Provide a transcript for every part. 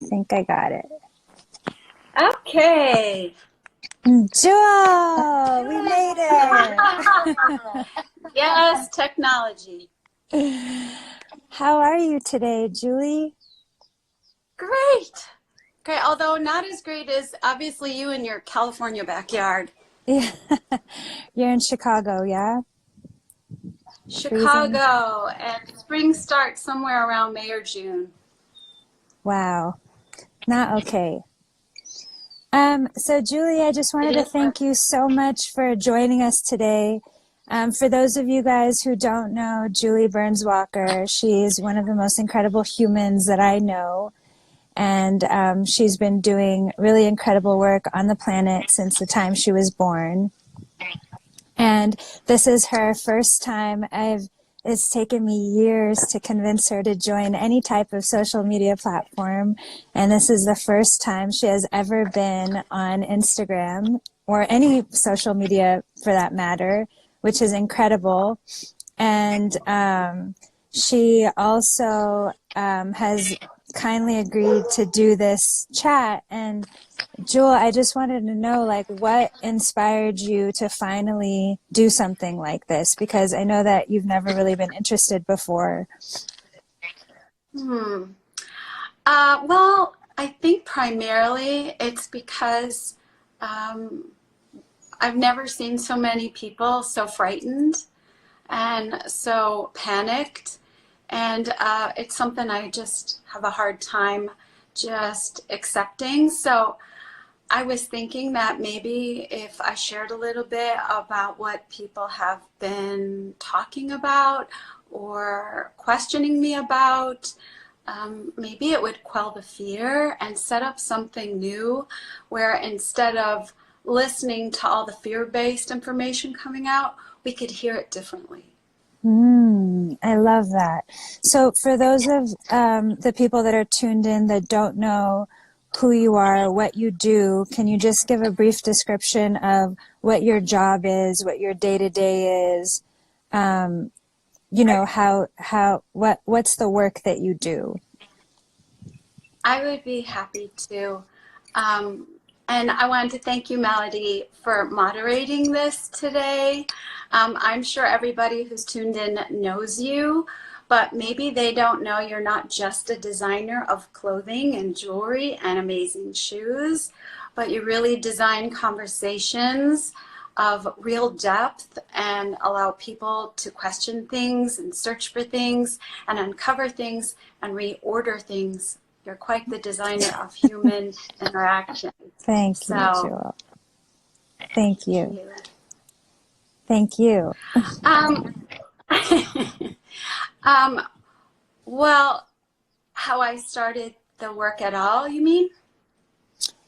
think I got it. Okay. Jewel, we made it. Yes, technology. How are you today, Julie? Great. Great. Although not as great as obviously you in your California backyard. Yeah. You're in Chicago, yeah? Freezing. Chicago, and spring starts somewhere around May or June. Wow. Not okay. So Julie, I just wanted It to is. thank you so much for joining us today. For those of you guys who don't know Julie Burns Walker, she's one of the most incredible humans that I know. And she's been doing really incredible work on the planet since the time she was born. And this is her first time. It's taken me years to convince her to join any type of social media platform. And this is the first time she has ever been on Instagram or any social media for that matter, which is incredible. And she also has kindly agreed to do this chat. And Jewel, I just wanted to know, like, what inspired you to finally do something like this? Because I know that you've never really been interested before. Well, I think primarily it's because I've never seen so many people so frightened and so panicked. And it's something I just have a hard time just accepting. So I was thinking that maybe if I shared a little bit about what people have been talking about or questioning me about, maybe it would quell the fear and set up something new where instead of listening to all the fear-based information coming out, we could hear it differently. I love that. So for those of the people that are tuned in that don't know who you are, what you do, can you just give a brief description of what your job is, what your day-to-day is, you know, what's the work that you do? I would be happy to. And I wanted to thank you, Melody, for moderating this today. I'm sure everybody who's tuned in knows you, but maybe they don't know you're not just a designer of clothing and jewelry and amazing shoes, but you really design conversations of real depth and allow people to question things and search for things and uncover things and reorder things. You're quite the designer of human interaction. Thank you, Jewel. Thank you. Thank you. Well, how I started the work at all, you mean?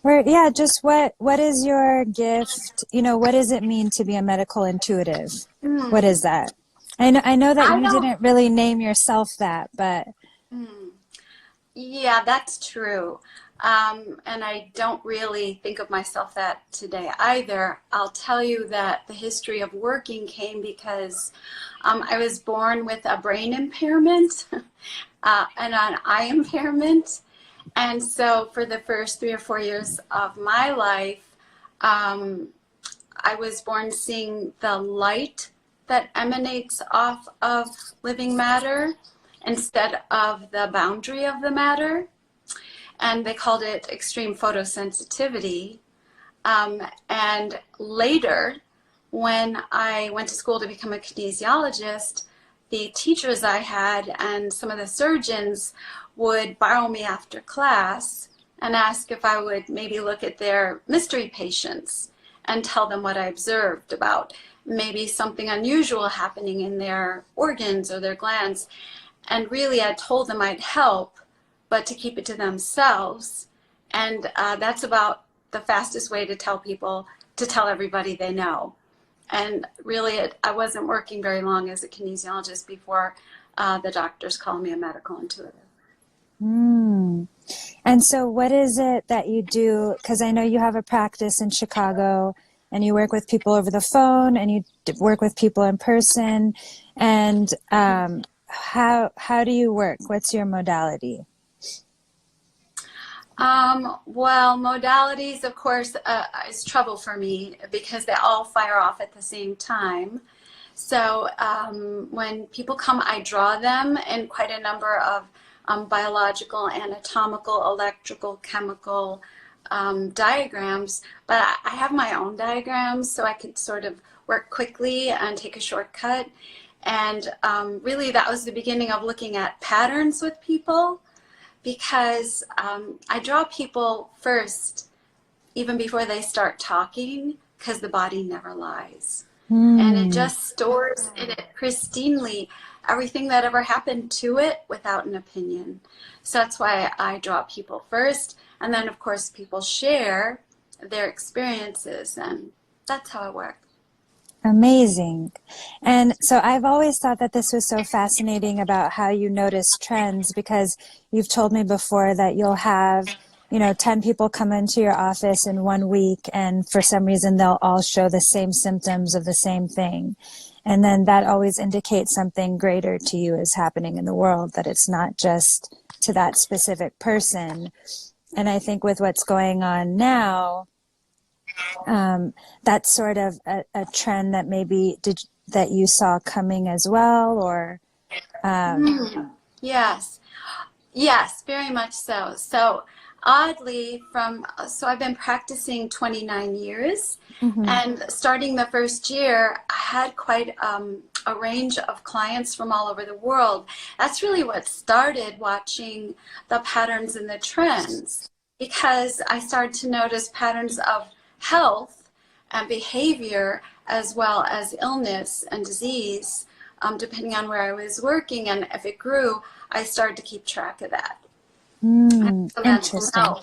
Yeah, just what is your gift? You know, what does it mean to be a medical intuitive? What is that? I know that you didn't really name yourself that, but yeah, that's true. And I don't really think of myself that today either. I'll tell you that the history of working came because I was born with a brain impairment and an eye impairment. And so for the first 3 or 4 years of my life, I was born seeing the light that emanates off of living matter instead of the boundary of the matter. And they called it extreme photosensitivity. And later, when I went to school to become a kinesiologist, the teachers I had and some of the surgeons would borrow me after class and ask if I would maybe look at their mystery patients and tell them what I observed about maybe something unusual happening in their organs or their glands. And really, I told them I'd help, but to keep it to themselves. And that's about the fastest way to tell people, to tell everybody they know. And really, I wasn't working very long as a kinesiologist before the doctors called me a medical intuitive. And so what is it that you do? Because I know you have a practice in Chicago and you work with people over the phone and you work with people in person. And how do you work? What's your modality? Well, modalities, of course, is trouble for me because they all fire off at the same time. So when people come, I draw them in quite a number of biological, anatomical, electrical, chemical diagrams, but I have my own diagrams so I could sort of work quickly and take a shortcut. And really that was the beginning of looking at patterns with people, because I draw people first, even before they start talking, because the body never lies. And it just stores in it pristinely everything that ever happened to it without an opinion. So that's why I draw people first. And then, of course, people share their experiences, and that's how it works. Amazing. And so I've always thought that this was so fascinating about how you notice trends, because you've told me before that you'll have, 10 people come into your office in 1 week, and for some reason they'll all show the same symptoms of the same thing. And then that always indicates something greater to you is happening in the world, that it's not just to that specific person. And I think with what's going on now, that's sort of a trend that maybe that you saw coming as well, or Yes, yes, very much so. So oddly, so I've been practicing 29 years, and starting the first year, I had quite a range of clients from all over the world. That's really what started watching the patterns and the trends, because I started to notice patterns of health and behavior as well as illness and disease, depending on where I was working. And if it grew, I started to keep track of that. Interesting.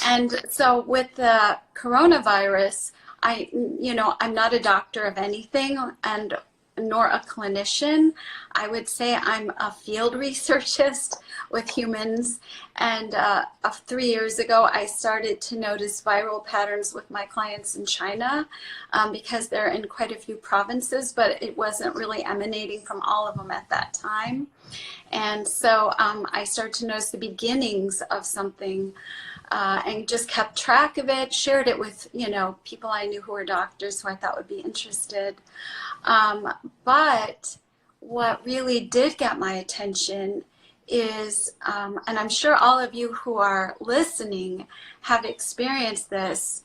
And so with the coronavirus, I'm not a doctor of anything, and nor a clinician. I would say I'm a field researchist with humans. And 3 years ago, I started to notice viral patterns with my clients in China, because they're in quite a few provinces, but it wasn't really emanating from all of them at that time. And so I started to notice the beginnings of something, and just kept track of it, shared it with, people I knew who were doctors who I thought would be interested. But what really did get my attention is, and I'm sure all of you who are listening have experienced this,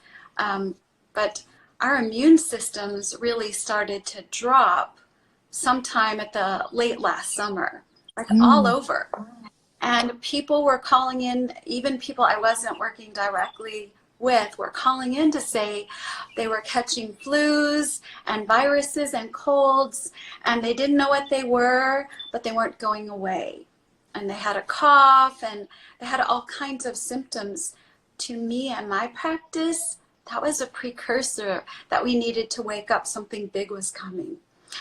but our immune systems really started to drop sometime at the late last summer, like all over. And people were calling in, even people I wasn't working directly with were calling in to say they were catching flus and viruses and colds, and they didn't know what they were, but they weren't going away. And they had a cough, and they had all kinds of symptoms. To me and my practice, that was a precursor that we needed to wake up. Something big was coming,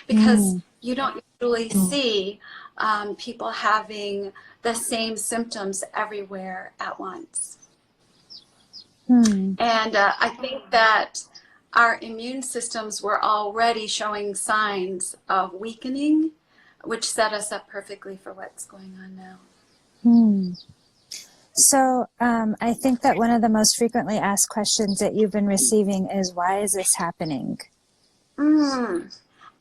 because you don't usually see people having the same symptoms everywhere at once. And I think that our immune systems were already showing signs of weakening, which set us up perfectly for what's going on now. So I think that one of the most frequently asked questions that you've been receiving is, why is this happening?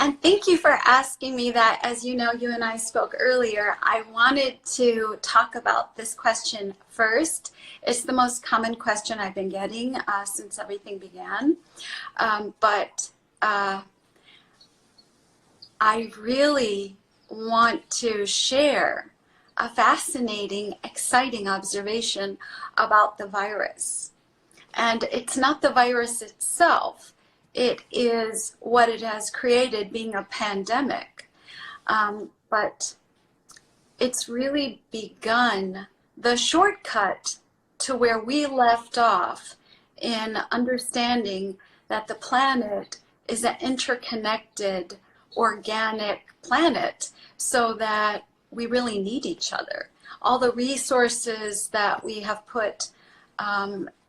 And thank you for asking me that. As you know, you and I spoke earlier. I wanted to talk about this question first. It's the most common question I've been getting since everything began. But I really want to share a fascinating, exciting observation about the virus. And it's not the virus itself. It is what it has created, being a pandemic. But it's really begun the shortcut to where we left off in understanding that the planet is an interconnected, organic planet, so that we really need each other. All the resources that we have put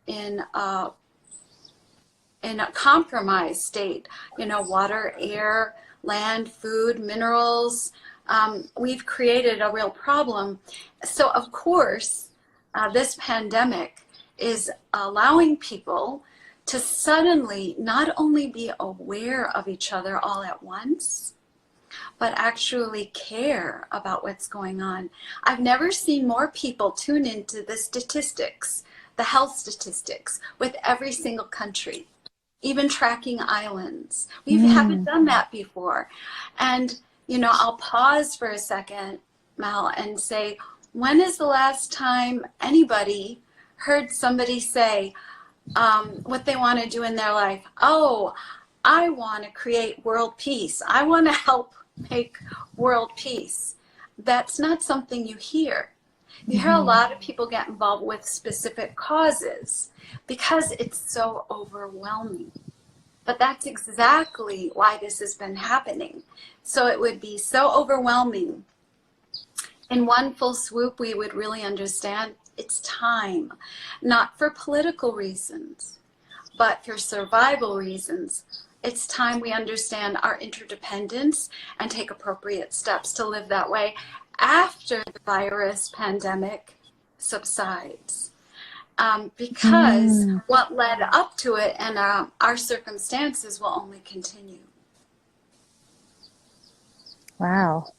in a compromised state, water, air, land, food, minerals, we've created a real problem. So of course, this pandemic is allowing people to suddenly not only be aware of each other all at once, but actually care about what's going on. I've never seen more people tune into the statistics, the health statistics, with every single country, even tracking islands. We haven't done that before. And, you know, I'll pause for a second, Mel, and say, when is the last time anybody heard somebody say what they want to do in their life? Oh, I want to create world peace. I want to help make world peace. That's not something you hear. You hear a lot of people get involved with specific causes because it's so overwhelming. But that's exactly why this has been happening. So it would be so overwhelming. In one full swoop, we would really understand it's time, not for political reasons, but for survival reasons. It's time we understand our interdependence and take appropriate steps to live that way after the virus pandemic subsides. Because what led up to it and our circumstances will only continue. Wow.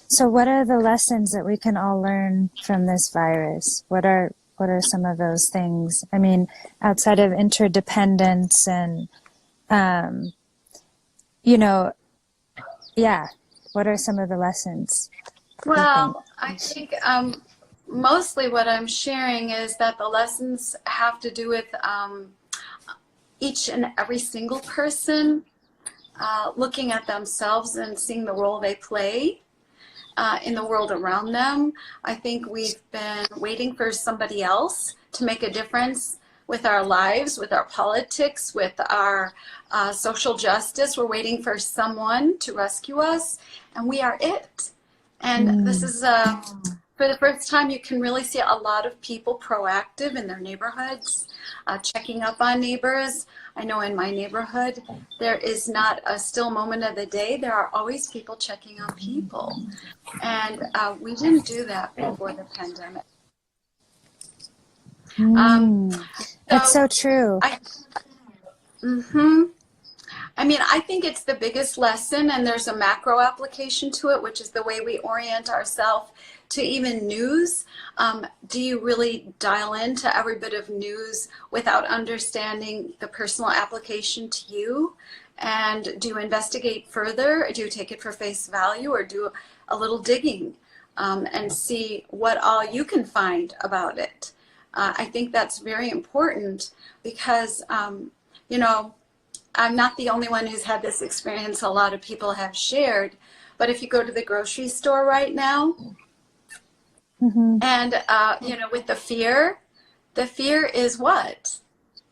So what are the lessons that we can all learn from this virus? What are some of those things? I mean, outside of interdependence and, you know, yeah, what are some of the lessons? Well, I think mostly what I'm sharing is that the lessons have to do with each and every single person looking at themselves and seeing the role they play in the world around them. I think we've been waiting for somebody else to make a difference with our lives, with our politics, with our social justice. We're waiting for someone to rescue us, and we are it. And this is, for the first time, you can really see a lot of people proactive in their neighborhoods, checking up on neighbors. I know in my neighborhood, there is not a still moment of the day. There are always people checking on people. And we didn't do that before the pandemic. That's so true. I mean, I think it's the biggest lesson, and there's a macro application to it, which is the way we orient ourselves to even news. Do you really dial into every bit of news without understanding the personal application to you? And do you investigate further? Do you take it for face value, or do a little digging and see what all you can find about it? I think that's very important because, you know, I'm not the only one who's had this experience. A lot of people have shared. But if you go to the grocery store right now, and, you know, with the fear is what?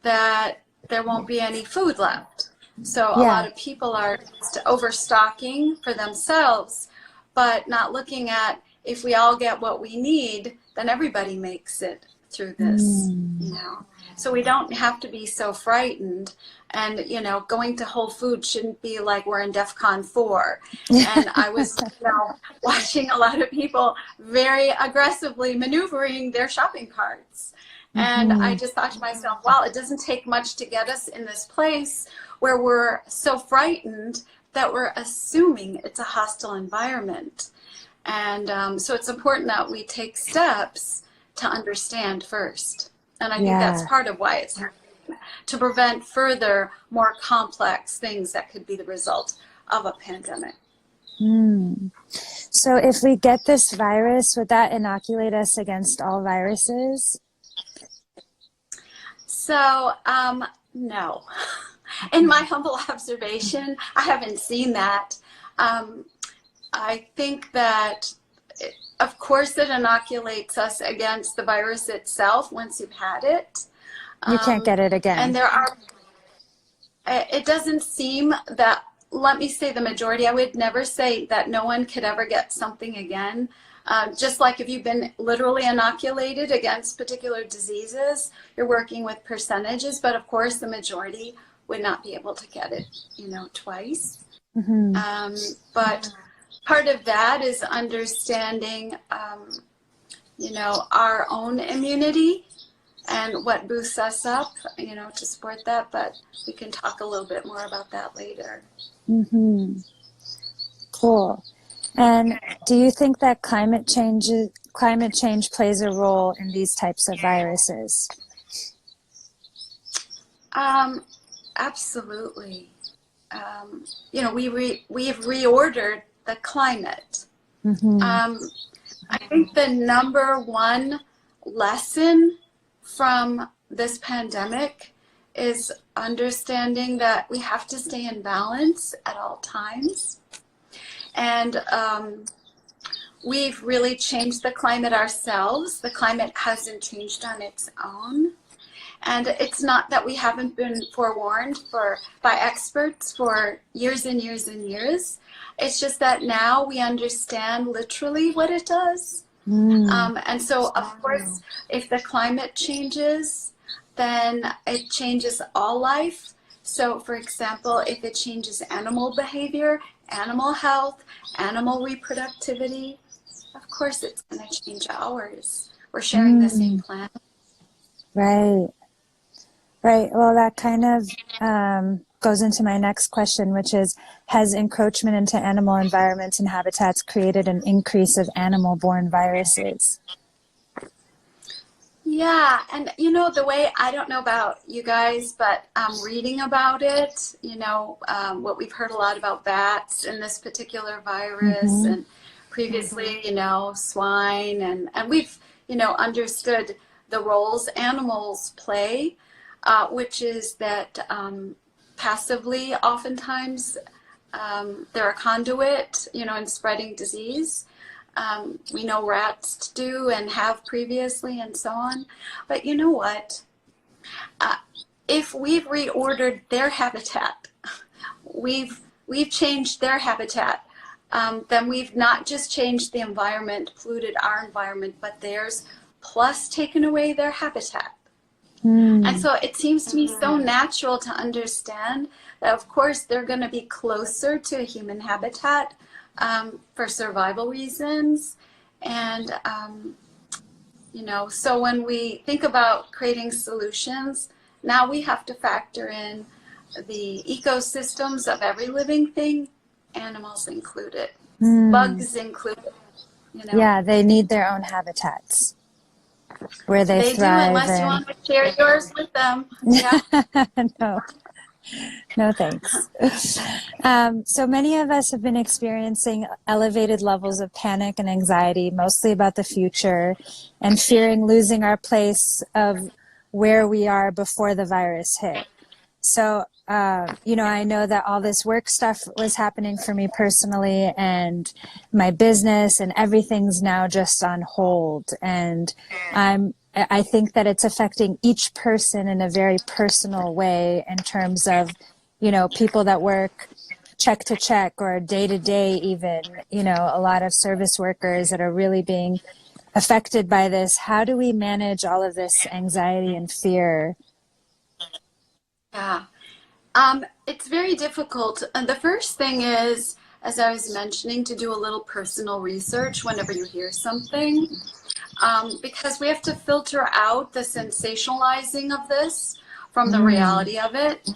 That there won't be any food left. So a lot of people are overstocking for themselves, but not looking at, if we all get what we need, then everybody makes it through this, you know. So we don't have to be so frightened. And, you know, going to Whole Foods shouldn't be like we're in DEFCON 4. And I was, you know, watching a lot of people very aggressively maneuvering their shopping carts. And I just thought to myself, wow, it doesn't take much to get us in this place where we're so frightened that we're assuming it's a hostile environment. And so it's important that we take steps to understand first. And I think that's part of why it's happening, to prevent further, more complex things that could be the result of a pandemic. So if we get this virus, would that inoculate us against all viruses? So, no. In my humble observation, I haven't seen that. I think that, of course, it inoculates us against the virus itself once you've had it. You can't get it again. And there are, it doesn't seem that, let me say the majority, I would never say that no one could ever get something again. Just like if you've been literally inoculated against particular diseases, you're working with percentages, but of course the majority would not be able to get it, you know, twice. But part of that is understanding, our own immunity and what boosts us up, to support that. But we can talk a little bit more about that later. Mm-hmm. Cool. And do you think that climate change plays a role in these types of viruses? Absolutely. We've reordered the climate. Mm-hmm. I think the number one lesson from this pandemic is understanding that we have to stay in balance at all times. And we've really changed the climate ourselves. The climate hasn't changed on its own. And it's not that we haven't been forewarned by experts for years and years and years. It's just that now we understand literally what it does. And so, of course, if the climate changes, then it changes all life. So, for example, if it changes animal behavior, animal health, animal reproductivity, of course it's going to change ours. We're sharing the same planet. Right. Right. Well, that kind of goes into my next question, which is, has encroachment into animal environments and habitats created an increase of animal-borne viruses? Yeah, and the way, I don't know about you guys, but reading about it, what we've heard a lot about bats and this particular virus, and previously, swine, and we've, understood the roles animals play, which is that passively, oftentimes, they're a conduit, in spreading disease. We know rats do and have previously and so on. But you know what? If we've reordered their habitat, we've changed their habitat, then we've not just changed the environment, polluted our environment, but theirs, plus taken away their habitat. And so it seems to me so natural to understand that, of course, they're going to be closer to a human habitat for survival reasons. And, so when we think about creating solutions, now we have to factor in the ecosystems of every living thing, animals included, bugs included. Yeah, they need their own habitats where they thrive. Do, unless you want to share yours with them. Yeah. No, thanks. So many of us have been experiencing elevated levels of panic and anxiety, mostly about the future, and fearing losing our place of where we are before the virus hit. So, I know that all this work stuff was happening for me personally, and my business and everything's now just on hold. And I think that it's affecting each person in a very personal way in terms of, people that work check to check or day to day even, a lot of service workers that are really being affected by this. How do we manage all of this anxiety and fear? Yeah. It's very difficult. And the first thing is, as I was mentioning, to do a little personal research whenever you hear something, because we have to filter out the sensationalizing of this from the reality of it.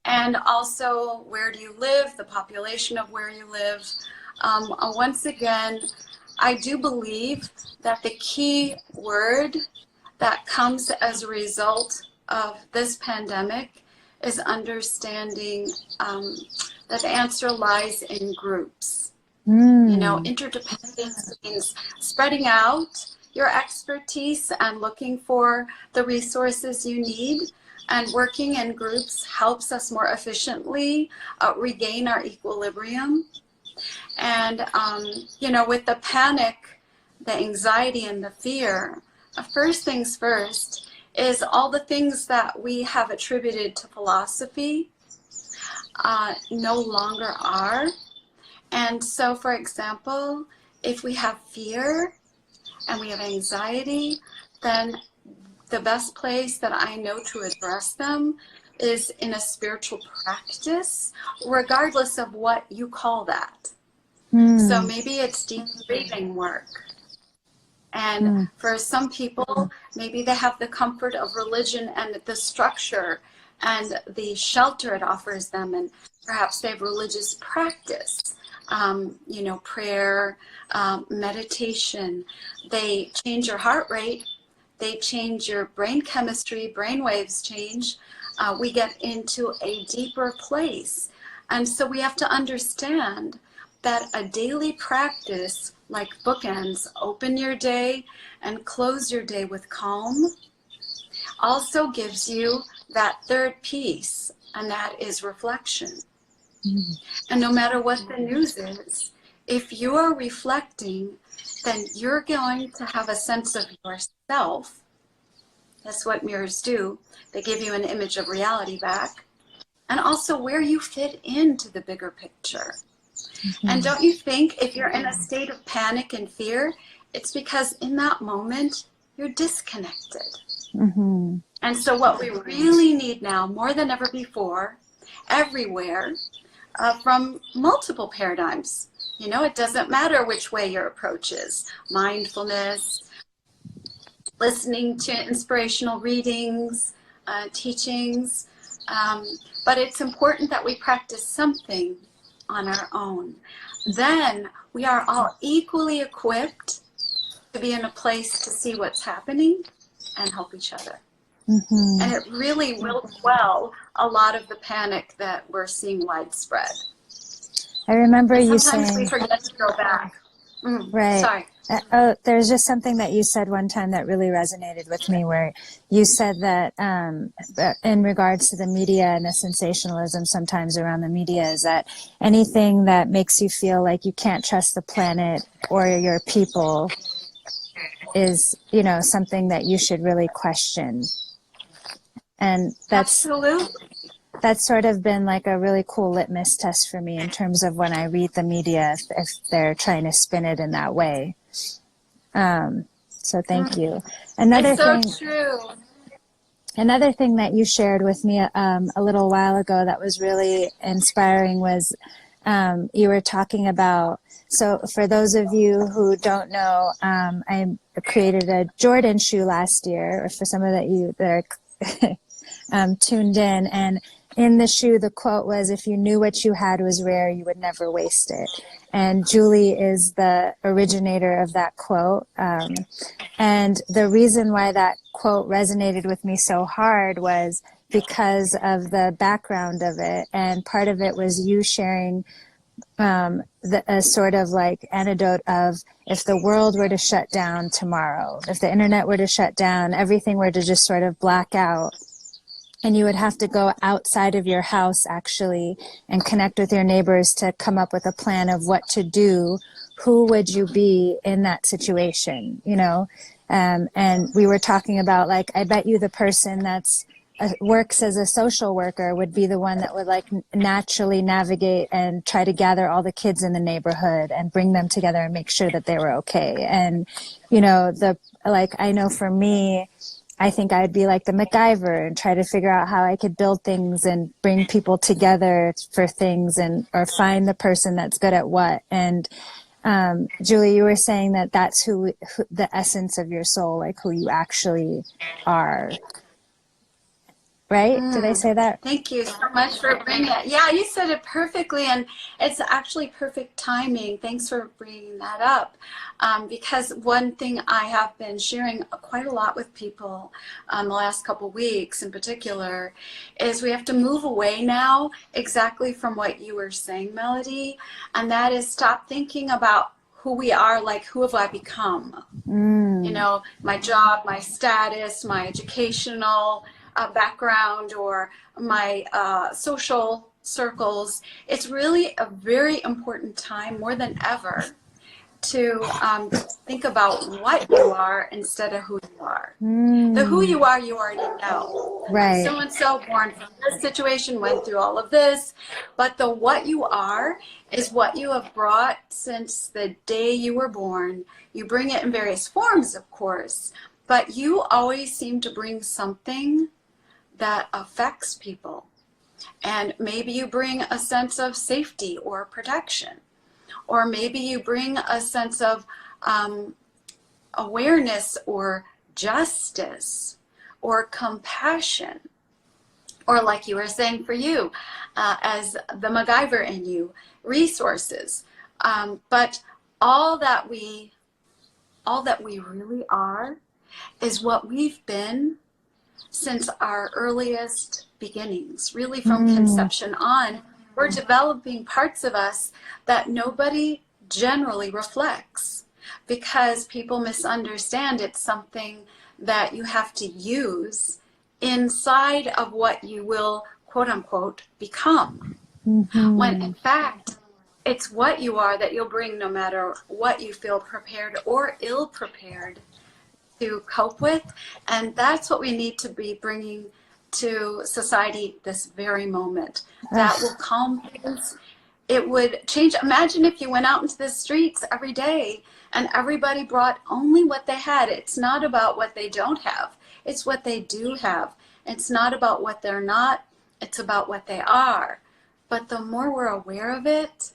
And also, where do you live, the population of where you live. Once again, I do believe that the key word that comes as a result of this pandemic is understanding that the answer lies in groups. Interdependence means spreading out your expertise and looking for the resources you need, and working in groups helps us more efficiently regain our equilibrium. And, with the panic, the anxiety, and the fear, first things first, is all the things that we have attributed to philosophy no longer are. And so, for example, if we have fear and we have anxiety, then the best place that I know to address them is in a spiritual practice, regardless of what you call that. So maybe it's deep breathing work. And for some people, maybe they have the comfort of religion and the structure and the shelter it offers them, and perhaps they have religious practice, prayer, meditation. They change your heart rate, they change your brain chemistry, brain waves change. We get into a deeper place. And so we have to understand that a daily practice like bookends, open your day and close your day with calm, also gives you that third piece, and that is reflection. And no matter what the news is, if you are reflecting, then you're going to have a sense of yourself. That's what mirrors do. They give you an image of reality back. And also where you fit into the bigger picture. And don't you think if you're in a state of panic and fear, it's because in that moment, you're disconnected. And so what we really need now, more than ever before, everywhere, from multiple paradigms, it doesn't matter which way your approach is. Mindfulness, listening to inspirational readings, teachings, but it's important that we practice something on our own. Then we are all equally equipped to be in a place to see what's happening and help each other. And it really will quell a lot of the panic that we're seeing widespread. I remember you saying... Sometimes we forget to go back. Right. Sorry. There's just something that you said one time that really resonated with me, where you said that in regards to the media and the sensationalism sometimes around the media, is that anything that makes you feel like you can't trust the planet or your people is, something that you should really question. And that's sort of been like a really cool litmus test for me in terms of when I read the media, if they're trying to spin it in that way. So thank you. Another thing that you shared with me a little while ago that was really inspiring was you were talking about, so for those of you who don't know, I created a Jordan shoe last year, or for some of you that are tuned in, and in the shoe, the quote was, "If you knew what you had was rare, you would never waste it." And Julie is the originator of that quote. And the reason why that quote resonated with me so hard was because of the background of it. And part of it was you sharing a sort of like anecdote of, if the world were to shut down tomorrow, if the internet were to shut down, everything were to just sort of black out, and you would have to go outside of your house actually and connect with your neighbors to come up with a plan of what to do, who would you be in that situation, and we were talking about, like, I bet you the person that's works as a social worker would be the one that would like naturally navigate and try to gather all the kids in the neighborhood and bring them together and make sure that they were okay. And I know for me, I think I'd be like the MacGyver and try to figure out how I could build things and bring people together for things, or find the person that's good at what. And Julie, you were saying that that's who the essence of your soul, like who you actually are. Right? Did I say that? Thank you so much for bringing it. Yeah, you said it perfectly, and it's actually perfect timing. Thanks for bringing that up, because one thing I have been sharing quite a lot with people the last couple weeks in particular is we have to move away now exactly from what you were saying, Melody, and that is stop thinking about who we are, like who have I become? My job, my status, my educational background, or my social circles. It's really a very important time, more than ever, to think about what you are instead of who you are. The who you are, you already know. Right. So-and-so, born from this situation, went through all of this. But the what you are is what you have brought since the day you were born. You bring it in various forms, of course, but you always seem to bring something that affects people. And maybe you bring a sense of safety or protection, or maybe you bring a sense of awareness or justice or compassion, or like you were saying for you, as the MacGyver in you, resources. But all that we really are is what we've been since our earliest beginnings, really from conception on. We're developing parts of us that nobody generally reflects, because people misunderstand it's something that you have to use inside of what you will, quote unquote, become. When in fact, it's what you are that you'll bring, no matter what you feel prepared or ill prepared to cope with. And that's what we need to be bringing to society this very moment. That will calm things. It would change. Imagine if you went out into the streets every day and everybody brought only what they had. It's not about what they don't have. It's what they do have. It's not about what they're not. It's about what they are. But the more we're aware of it,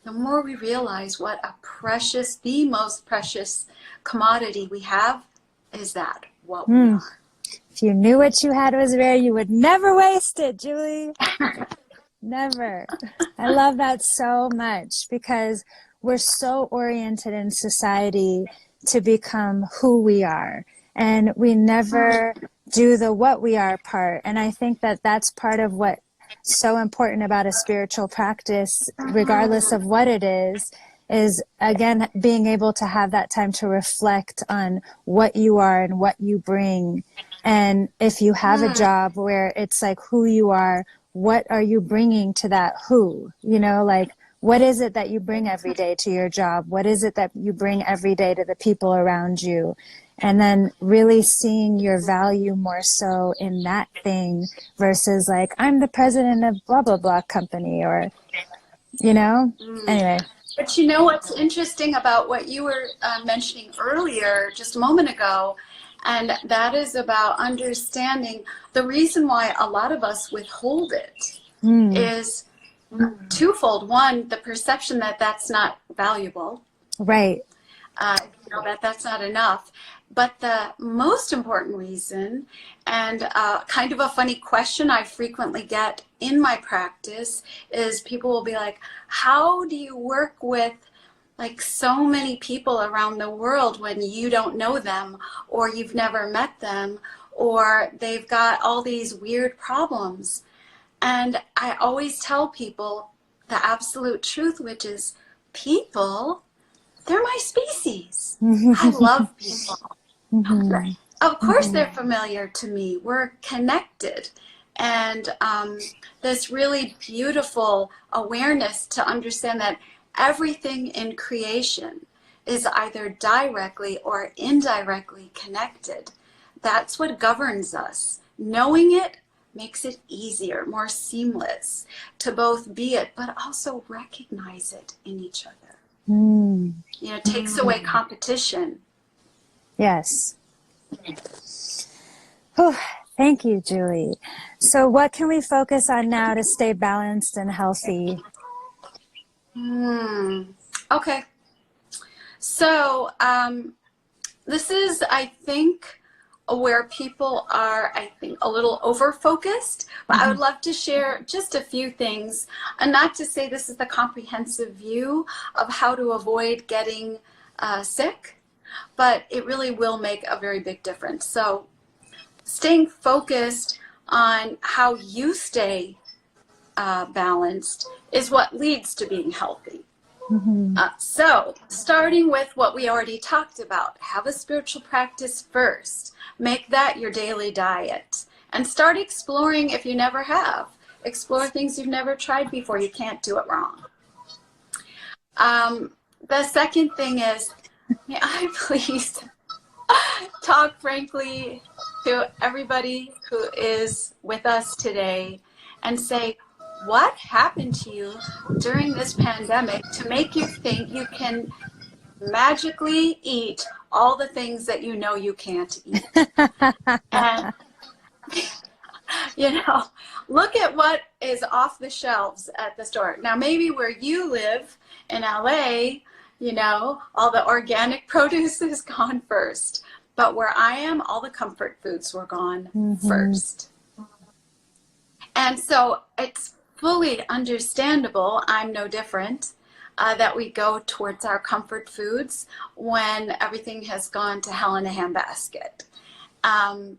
the more we realize what a precious, the most precious commodity we have is that, what we are. If you knew what you had was rare, you would never waste it, Julie. Never. I love that so much, because we're so oriented in society to become who we are, and we never do the what we are part. And I think that that's part of what's so important about a spiritual practice, regardless of what it is again, being able to have that time to reflect on what you are and what you bring. And if you have a job where it's like who you are, what are you bringing to that who? You know, like, what is it that you bring every day to your job? What is it that you bring every day to the people around you? And then really seeing your value more so in that thing versus like, I'm the president of blah, blah, blah company, or, you know, anyway. But you know what's interesting about what you were mentioning earlier, just a moment ago, and that is about understanding the reason why a lot of us withhold it is twofold. One, the perception that that's not valuable. Right. You know, that's not enough. But the most important reason, and kind of a funny question I frequently get in my practice, is people will be like, how do you work with like so many people around the world when you don't know them, or you've never met them, or they've got all these weird problems? And I always tell people the absolute truth, which is people, they're my species. I love people. Of course they're familiar to me. We're connected. And this really beautiful awareness to understand that everything in creation is either directly or indirectly connected. That's what governs us. Knowing it makes it easier, more seamless to both be it, but also recognize it in each other. You know, it takes away competition. Yes. Whew. Thank you, Julie. So what can we focus on now to stay balanced and healthy? Okay. So this is, I think, where people are, I think, a little over-focused. But I would love to share just a few things, and not to say this is the comprehensive view of how to avoid getting sick, but it really will make a very big difference. So staying focused on how you stay balanced is what leads to being healthy. So starting with what we already talked about, have a spiritual practice first. Make that your daily diet. And start exploring if you never have. Explore things you've never tried before. You can't do it wrong. The second thing is, may I please talk frankly to everybody who is with us today and say, what happened to you during this pandemic to make you think you can magically eat all the things that you know you can't eat? And, you know, look at what is off the shelves at the store. Now, maybe where you live in LA, You know, all the organic produce is gone first. But where I am, all the comfort foods were gone first. And so it's fully understandable, I'm no different, that we go towards our comfort foods when everything has gone to hell in a handbasket. And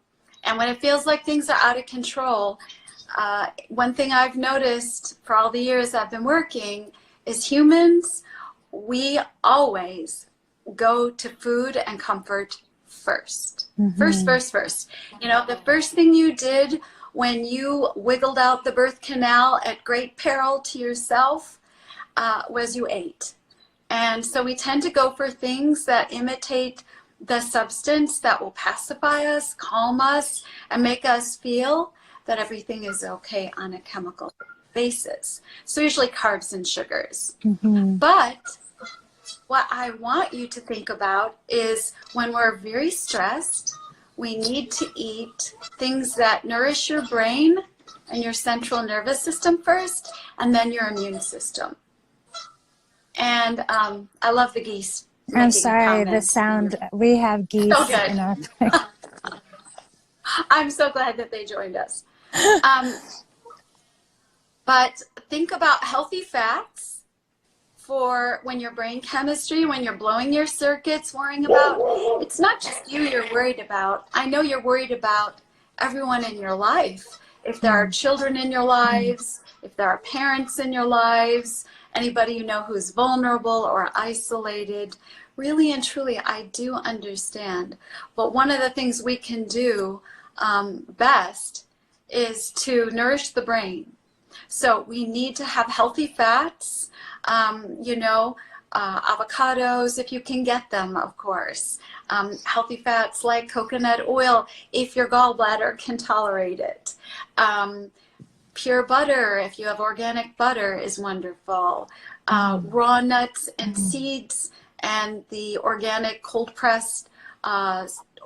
when it feels like things are out of control, one thing I've noticed for all the years I've been working is humans, we always go to food and comfort first. First. You know, the first thing you did when you wiggled out the birth canal at great peril to yourself was you ate. And so we tend to go for things that imitate the substance that will pacify us, calm us, and make us feel that everything is okay on a chemical basis. So usually carbs and sugars. But what I want you to think about is when we're very stressed, we need to eat things that nourish your brain and your central nervous system first, and then your immune system. And I love the geese. I'm sorry, the sound, we have geese in our place. I'm so glad that they joined us. But think about healthy fats for when your brain chemistry, when you're blowing your circuits, worrying about, it's not just you you're worried about. I know you're worried about everyone in your life. If there are children in your lives, if there are parents in your lives, anybody you know who's vulnerable or isolated, really and truly, I do understand. But one of the things we can do best is to nourish the brain. So we need to have healthy fats, avocados, if you can get them, of course. Healthy fats like coconut oil, if your gallbladder can tolerate it. Pure butter, if you have organic butter, is wonderful. Raw nuts and seeds and the organic cold-pressed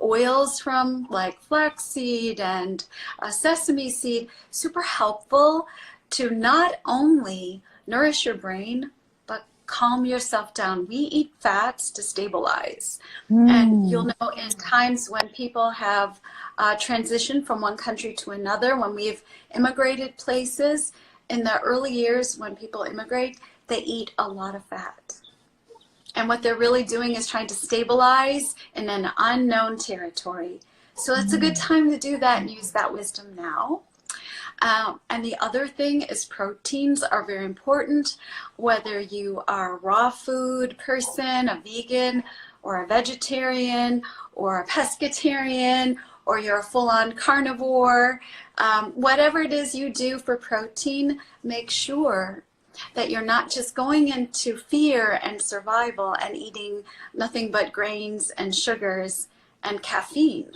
oils from like flaxseed and sesame seed, super helpful to not only nourish your brain, but calm yourself down. We eat fats to stabilize. And you'll know in times when people have transitioned from one country to another, when we've immigrated places, in the early years when people immigrate, they eat a lot of fat. And what they're really doing is trying to stabilize in an unknown territory. So it's a good time to do that and use that wisdom now. And the other thing is proteins are very important, whether you are a raw food person, a vegan, or a vegetarian, or a pescatarian, or you're a full-on carnivore. Whatever it is you do for protein, make sure that you're not just going into fear and survival and eating nothing but grains and sugars and caffeine.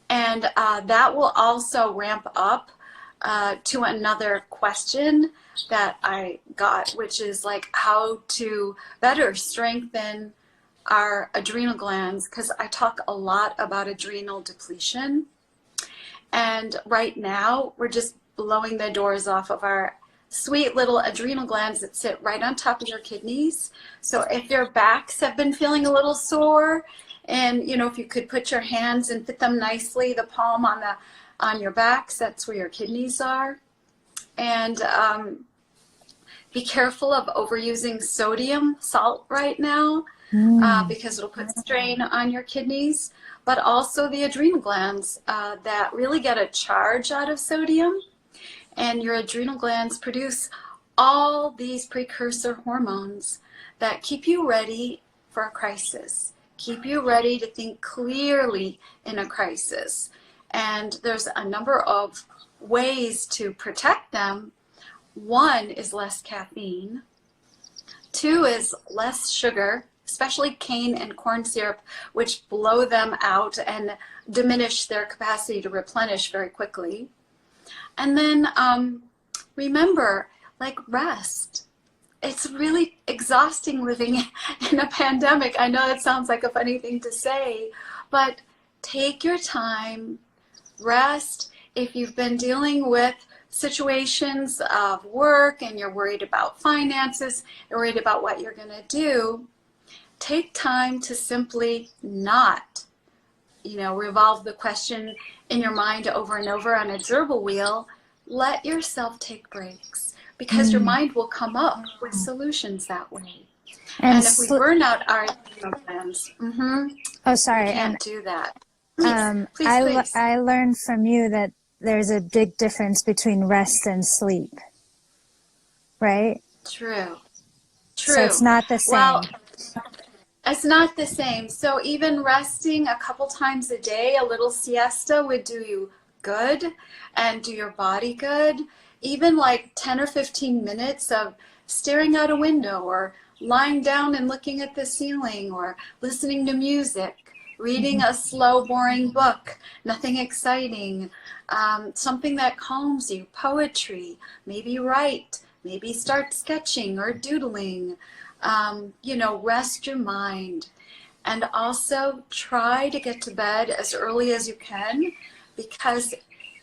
And that will also ramp up to another question that I got, which is like how to better strengthen our adrenal glands, because I talk a lot about adrenal depletion. And right now, we're just blowing the doors off of our sweet little adrenal glands that sit right on top of your kidneys. So if your backs have been feeling a little sore, and if you could put your hands and fit them nicely, the palm on your backs, that's where your kidneys are. And be careful of overusing salt right now, because it'll put strain on your kidneys, but also the adrenal glands that really get a charge out of sodium. And your adrenal glands produce all these precursor hormones that keep you ready for a crisis, keep you ready to think clearly in a crisis. And there's a number of ways to protect them. One is less caffeine. Two is less sugar, especially cane and corn syrup, which blow them out and diminish their capacity to replenish very quickly. And then remember, rest. It's really exhausting living in a pandemic. I know that sounds like a funny thing to say, but take your time, rest. If you've been dealing with situations of work and you're worried about finances, you're worried about what you're going to do, take time to simply not, revolve the question in your mind over and over on a gerbil wheel. Let yourself take breaks because your mind will come up with solutions that way. And if we burn out our adrenal glands, oh, sorry, we can't do that. Please, I learned from you that there's a big difference between rest and sleep, right? True. So it's not the same. Well, it's not the same. So even resting a couple times a day, a little siesta would do you good and do your body good. Even like 10 or 15 minutes of staring out a window or lying down and looking at the ceiling or listening to music, reading a slow, boring book, nothing exciting, something that calms you, poetry, maybe write, maybe start sketching or doodling. Rest your mind. And also try to get to bed as early as you can because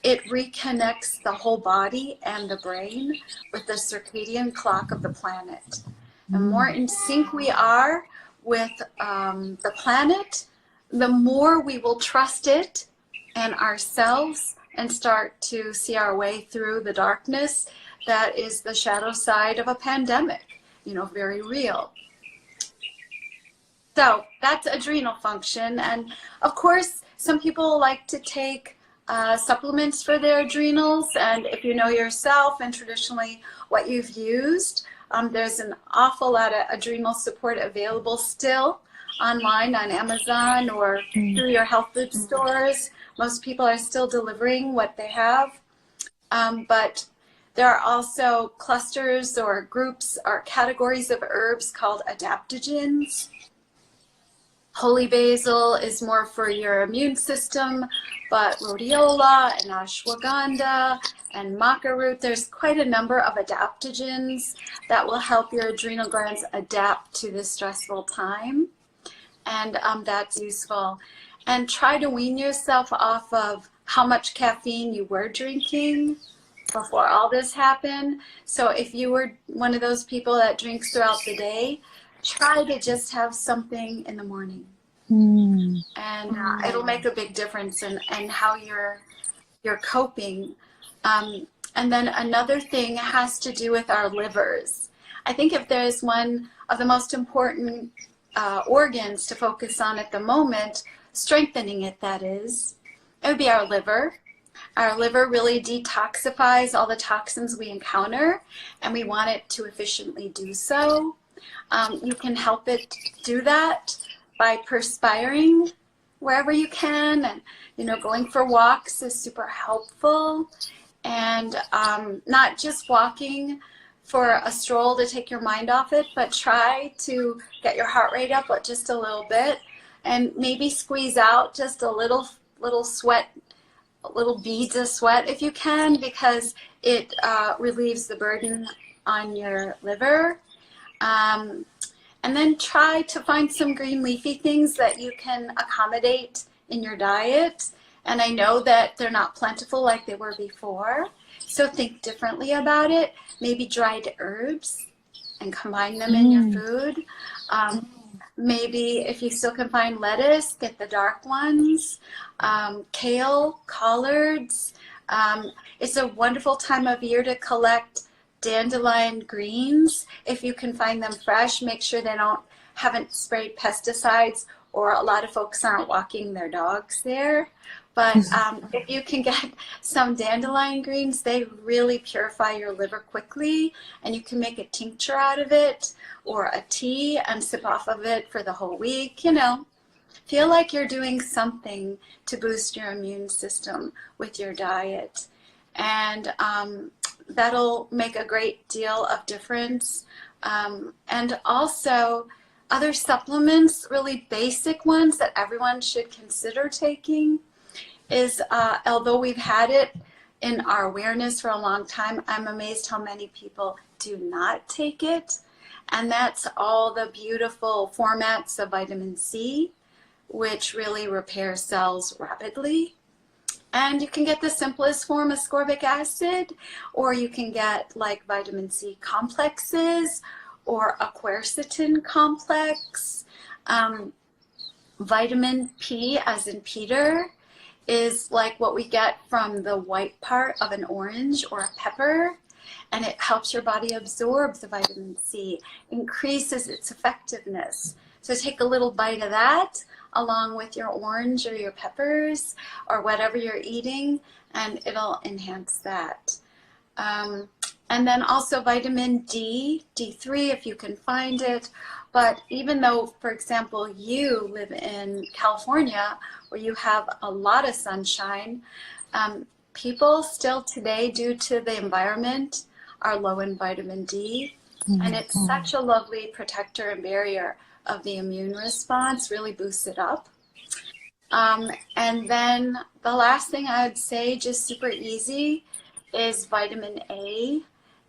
it reconnects the whole body and the brain with the circadian clock of the planet. The more in sync we are with the planet, the more we will trust it and ourselves and start to see our way through the darkness that is the shadow side of a pandemic, very real. So that's adrenal function. And of course, some people like to take supplements for their adrenals. And if you know yourself and traditionally what you've used, there's an awful lot of adrenal support available still online on Amazon or through your health food stores. Most people are still delivering what they have. But there are also clusters or groups or categories of herbs called adaptogens. Holy basil is more for your immune system, but rhodiola and ashwagandha and maca root, there's quite a number of adaptogens that will help your adrenal glands adapt to this stressful time. And that's useful. And try to wean yourself off of how much caffeine you were drinking before all this happened. So if you were one of those people that drinks throughout the day, try to just have something in the morning. And it'll make a big difference in how you're coping. And then another thing has to do with our livers. I think if there's one of the most important organs to focus on at the moment, strengthening it, that is, it would be our liver. Our liver really detoxifies all the toxins we encounter, and we want it to efficiently do so. You can help it do that by perspiring wherever you can, and going for walks is super helpful. And not just walking for a stroll to take your mind off it, but try to get your heart rate up just a little bit, and maybe squeeze out just a little sweat, little beads of sweat if you can, because it relieves the burden on your liver. And then try to find some green leafy things that you can accommodate in your diet. And I know that they're not plentiful like they were before, so think differently about it. Maybe dried herbs and combine them in your food. Maybe if you still can find lettuce, get the dark ones. Kale, collards. It's a wonderful time of year to collect dandelion greens. If you can find them fresh, make sure they haven't sprayed pesticides, or a lot of folks aren't walking their dogs there. But if you can get some dandelion greens, they really purify your liver quickly, and you can make a tincture out of it or a tea and sip off of it for the whole week. Feel like you're doing something to boost your immune system with your diet. And that'll make a great deal of difference. And also other supplements, really basic ones that everyone should consider taking is, although we've had it in our awareness for a long time, I'm amazed how many people do not take it. And that's all the beautiful formats of vitamin C, which really repairs cells rapidly. And you can get the simplest form, ascorbic acid, or you can get like vitamin C complexes or a quercetin complex. Vitamin P, as in Peter, is like what we get from the white part of an orange or a pepper, and it helps your body absorb the vitamin C, increases its effectiveness. So take a little bite of that along with your orange or your peppers or whatever you're eating, and it'll enhance that. And then also vitamin D, D3 if you can find it. But even though, for example, you live in California where you have a lot of sunshine, people still today, due to the environment, are low in vitamin D. And it's such a lovely protector and barrier of the immune response, really boosts it up. And then the last thing I would say, just super easy, is vitamin A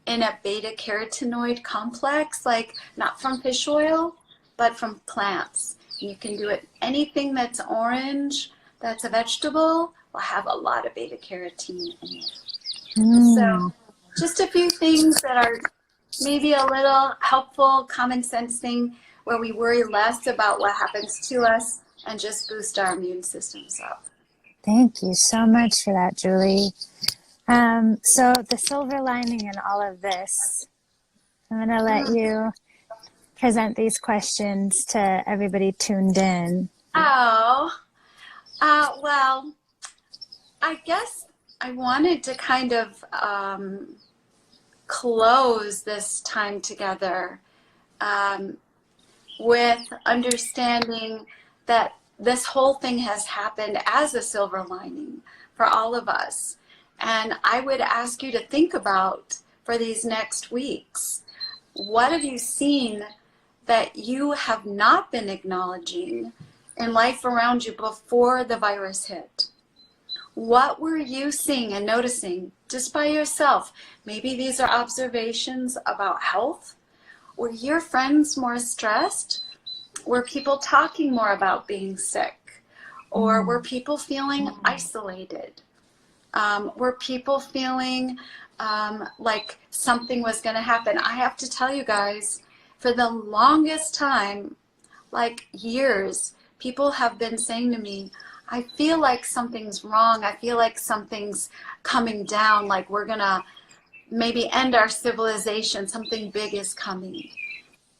in a beta carotenoid complex, like not from fish oil, but from plants. And you can do it, anything that's orange, that's a vegetable, will have a lot of beta carotene in it. So just a few things that are maybe a little helpful, common sense thing where we worry less about what happens to us and just boost our immune systems up. Thank you so much for that, Julie. So the silver lining in all of this, I'm going to let you present these questions to everybody tuned in. Oh, well, I guess I wanted to kind of close this time together with understanding that this whole thing has happened as a silver lining for all of us. And I would ask you to think about, for these next weeks, what have you seen that you have not been acknowledging in life around you before the virus hit? What were you seeing and noticing just by yourself? Maybe these are observations about health. Were your friends more stressed? Were people talking more about being sick? Or were people feeling isolated? Were people feeling like something was going to happen? I have to tell you guys, for the longest time, like years, people have been saying to me, I feel like something's wrong. I feel like something's coming down, like we're going to maybe end our civilization. Something big is coming.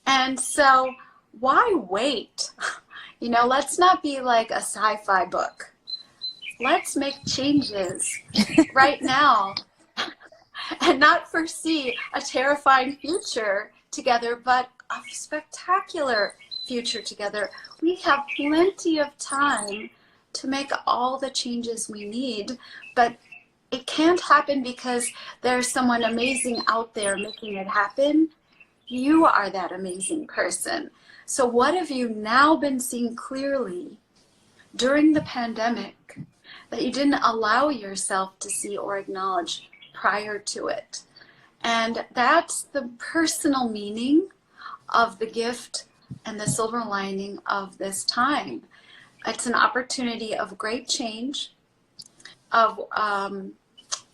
And so why wait? You know, let's not be like a sci-fi book. Let's make changes right now and not foresee a terrifying future together, but a spectacular future together. We have plenty of time to make all the changes we need, but it can't happen because there's someone amazing out there making it happen. You are that amazing person. So what have you now been seeing clearly during the pandemic that you didn't allow yourself to see or acknowledge prior to it? And that's the personal meaning of the gift and the silver lining of this time. It's an opportunity of great change, of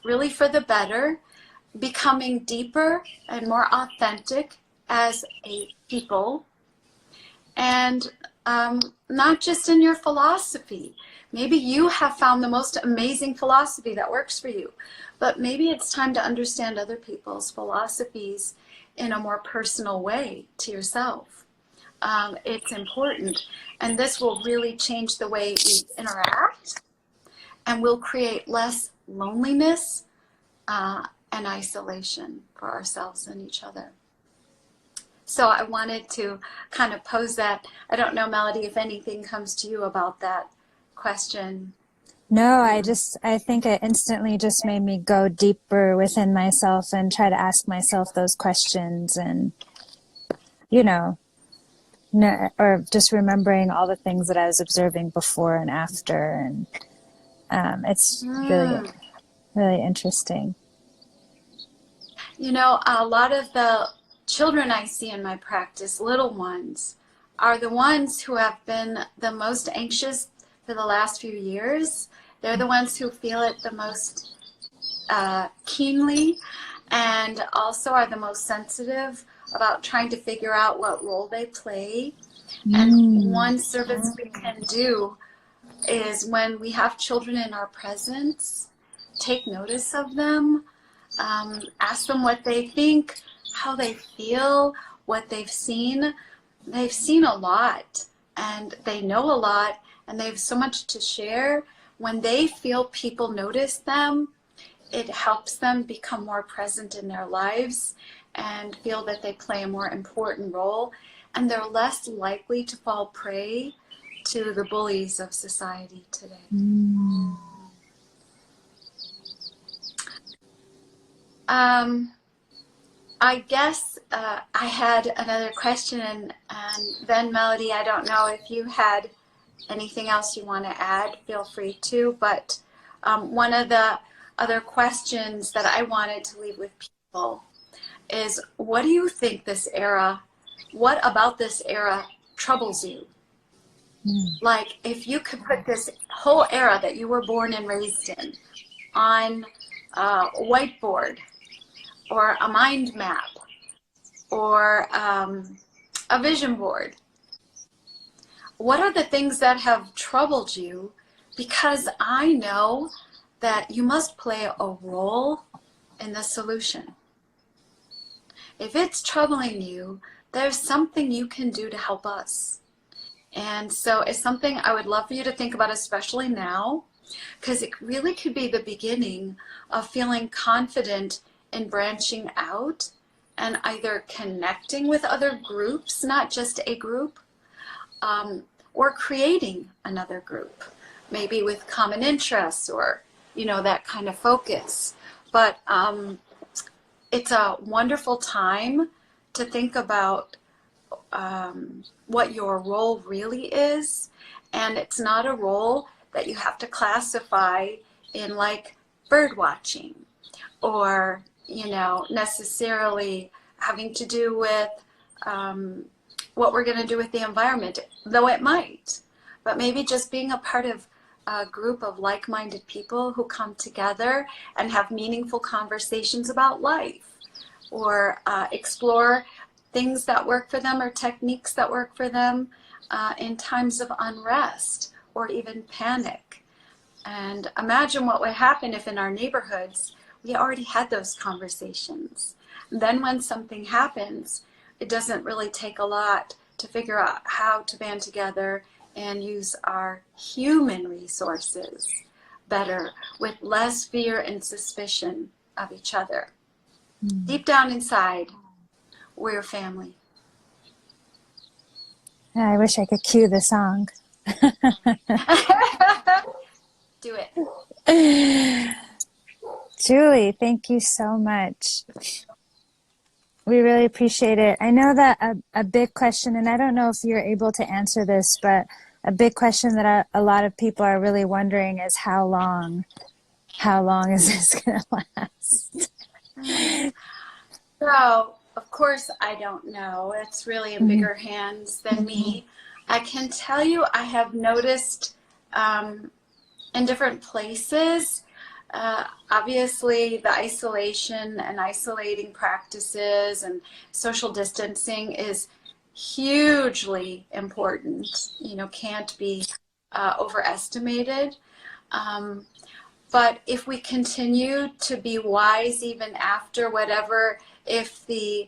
really for the better, becoming deeper and more authentic as a people, and not just in your philosophy. Maybe you have found the most amazing philosophy that works for you, but maybe it's time to understand other people's philosophies in a more personal way to yourself. It's important, and this will really change the way we interact, and will create less loneliness and isolation for ourselves and each other. So I wanted to kind of pose that. I don't know, Melody, if anything comes to you about that question. No, I think it instantly just made me go deeper within myself and try to ask myself those questions, and, you know, or just remembering all the things that I was observing before and after. And it's really, really interesting. You know, a lot of the children I see in my practice, little ones, are the ones who have been the most anxious for the last few years. They're the ones who feel it the most keenly, and also are the most sensitive about trying to figure out what role they play. And one service we can do is when we have children in our presence, take notice of them, ask them what they think, how they feel, what they've seen. They've seen a lot and they know a lot and they have so much to share. When they feel people notice them, it helps them become more present in their lives and feel that they play a more important role, and they're less likely to fall prey to the bullies of society today. I guess I had another question, and then Melody, I don't know if you had anything else you want to add, feel free to, but one of the other questions that I wanted to leave with people is, what do you think this era, what about this era troubles you? Like, if you could put this whole era that you were born and raised in on a whiteboard or a mind map or a vision board, what are the things that have troubled you? Because I know that you must play a role in the solution. If it's troubling you, there's something you can do to help us. And so it's something I would love for you to think about, especially now, because it really could be the beginning of feeling confident in branching out and either connecting with other groups, not just a group, or creating another group, maybe with common interests or, you know, that kind of focus. But it's a wonderful time to think about what your role really is. And it's not a role that you have to classify in like bird watching or, you know, necessarily having to do with what we're going to do with the environment, though it might. But maybe just being a part of a group of like-minded people who come together and have meaningful conversations about life, or explore things that work for them or techniques that work for them in times of unrest or even panic. And imagine what would happen if in our neighborhoods we already had those conversations. And then when something happens, it doesn't really take a lot to figure out how to band together and use our human resources better with less fear and suspicion of each other. Deep down inside, we're family. I wish I could cue the song. Do it. Julie, thank you so much. We really appreciate it. I know that a big question, and I don't know if you're able to answer this, but a big question that a lot of people are really wondering is how long is this going to last? So, of course, I don't know. It's really in bigger hands than me. I can tell you I have noticed in different places, obviously the isolation and isolating practices and social distancing is hugely important, you know, can't be overestimated. But if we continue to be wise even after whatever, if the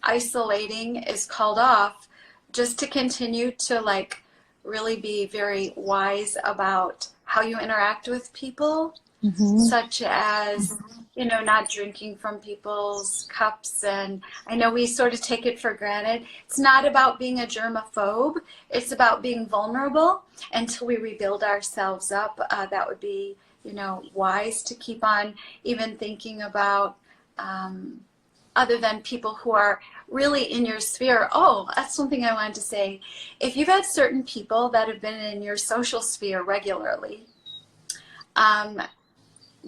isolating is called off, just to continue to like really be very wise about how you interact with people, such as, you know, not drinking from people's cups. And I know we sort of take it for granted. It's not about being a germaphobe. It's about being vulnerable until we rebuild ourselves up. That would be, you know, wise to keep on even thinking about other than people who are really in your sphere. Oh, that's something I wanted to say. If you've had certain people that have been in your social sphere regularly,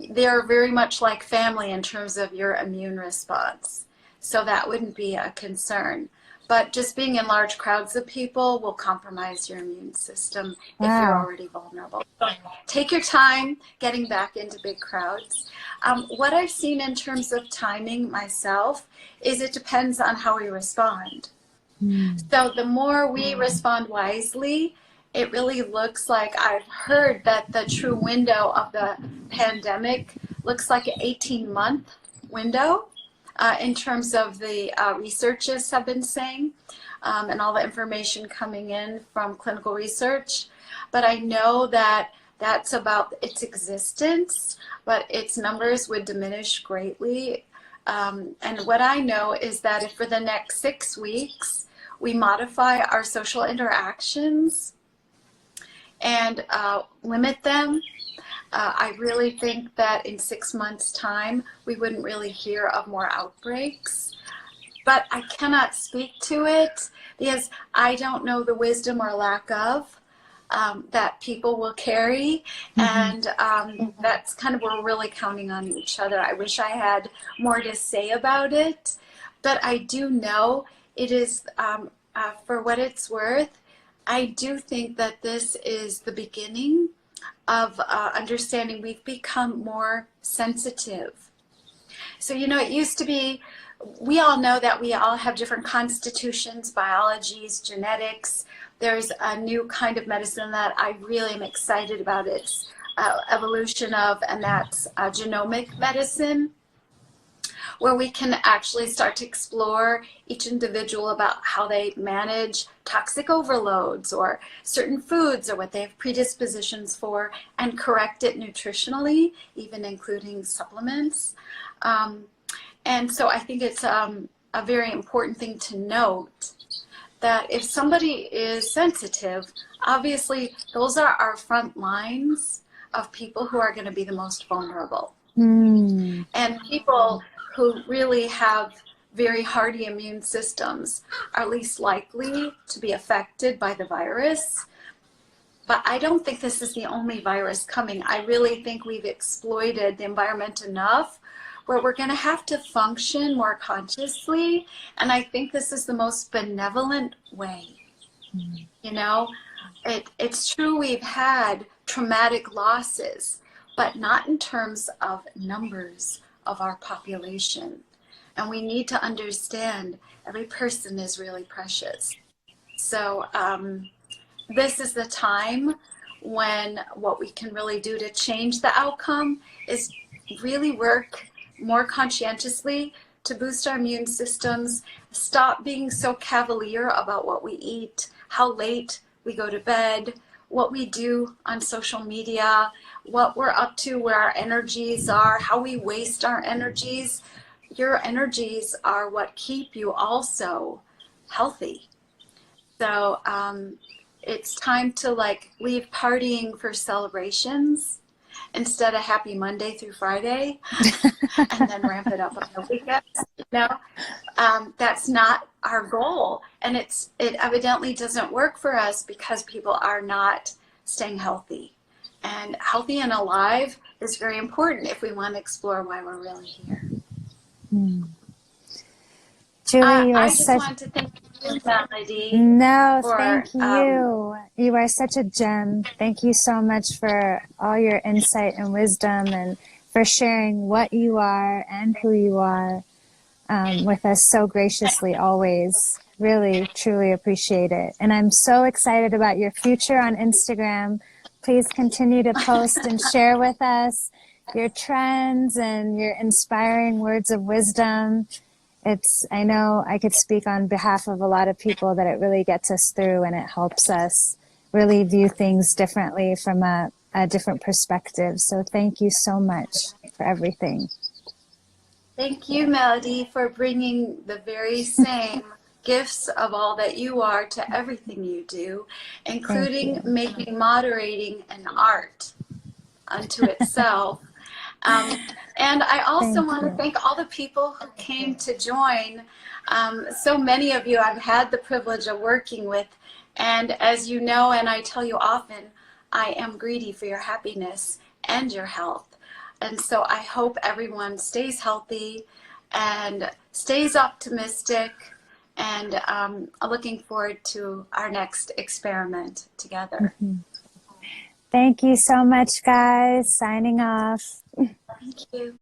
they're very much like family in terms of your immune response. So that wouldn't be a concern. But just being in large crowds of people will compromise your immune system if you're Wow. already vulnerable. So take your time getting back into big crowds. What I've seen in terms of timing myself is it depends on how we respond. So the more we respond wisely, it really looks like I've heard that the true window of the pandemic looks like an 18-month window in terms of the researchers have been saying and all the information coming in from clinical research. But I know that that's about its existence, but its numbers would diminish greatly. And what I know is that if for the next 6 weeks, we modify our social interactions and limit them, I really think that in 6 months' time, we wouldn't really hear of more outbreaks. But I cannot speak to it because I don't know the wisdom or lack of that people will carry. And that's kind of where we're really counting on each other. I wish I had more to say about it, but I do know it is, for what it's worth, I do think that this is the beginning of understanding we've become more sensitive. So, you know, it used to be, we all know that we all have different constitutions, biologies, genetics. There's a new kind of medicine that I really am excited about its evolution of, and that's genomic medicine, where we can actually start to explore each individual about how they manage toxic overloads or certain foods or what they have predispositions for and correct it nutritionally, even including supplements. And so I think it's a very important thing to note that if somebody is sensitive, obviously those are our front lines of people who are going to be the most vulnerable. And people who really have very hardy immune systems are least likely to be affected by the virus. But I don't think this is the only virus coming. I really think we've exploited the environment enough where we're going to have to function more consciously. And I think this is the most benevolent way. You know, it's true we've had traumatic losses, but not in terms of numbers of our population. And we need to understand every person is really precious. So this is the time when what we can really do to change the outcome is really work more conscientiously to boost our immune systems, stop being so cavalier about what we eat, how late we go to bed, what we do on social media, what we're up to, where our energies are, how we waste our energies. Your energies are what keep you also healthy. So it's time to like leave partying for celebrations instead of happy Monday through Friday and then ramp it up on the weekends. You know, that's not our goal. And it evidently doesn't work for us because people are not staying healthy. And healthy and alive is very important if we want to explore why we're really here. Julie, you are I just such... wanted to thank you, Melody. No, for, thank you. You are such a gem. Thank you so much for all your insight and wisdom and for sharing what you are and who you are with us so graciously always. Really, truly appreciate it. And I'm so excited about your future on Instagram. Please continue to post and share with us your trends and your inspiring words of wisdom. I know I could speak on behalf of a lot of people that it really gets us through and it helps us really view things differently from a different perspective. So thank you so much for everything. Thank you, Melody, for bringing the very same gifts of all that you are to everything you do, including making moderating an art unto itself. And I also want to thank all the people who came to join. So many of you I've had the privilege of working with. And as you know, and I tell you often, I am greedy for your happiness and your health. And so I hope everyone stays healthy and stays optimistic And I'm looking forward to our next experiment together. Thank you so much, guys. Signing off. Thank you.